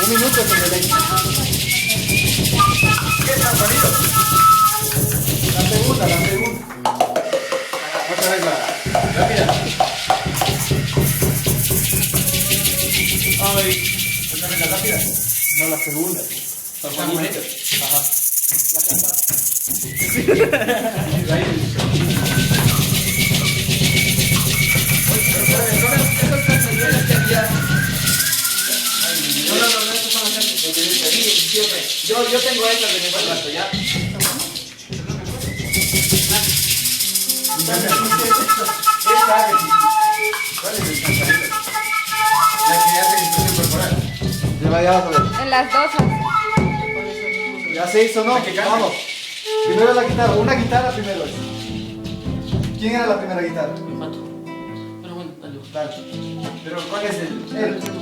Un minuto sobre la ¿Qué tal, Juanito? La segunda. Otra vez la Rápida. Ay, Otra vez la rápida. no la segunda. San Juanito. Ajá. La cantada. Yo tengo esta de mi rato, ¿ya? ¿Cuál es el cansadito? La que hace instrucción corporal. Lleva ya, vas a ver. En las dos. Ya se hizo, ¿no? La que canta. Vamos. Primero la guitarra. Una guitarra primero. ¿Quién era la primera guitarra? Pato. Pero bueno, dale. Dale. Pero ¿cuál es el...? Él.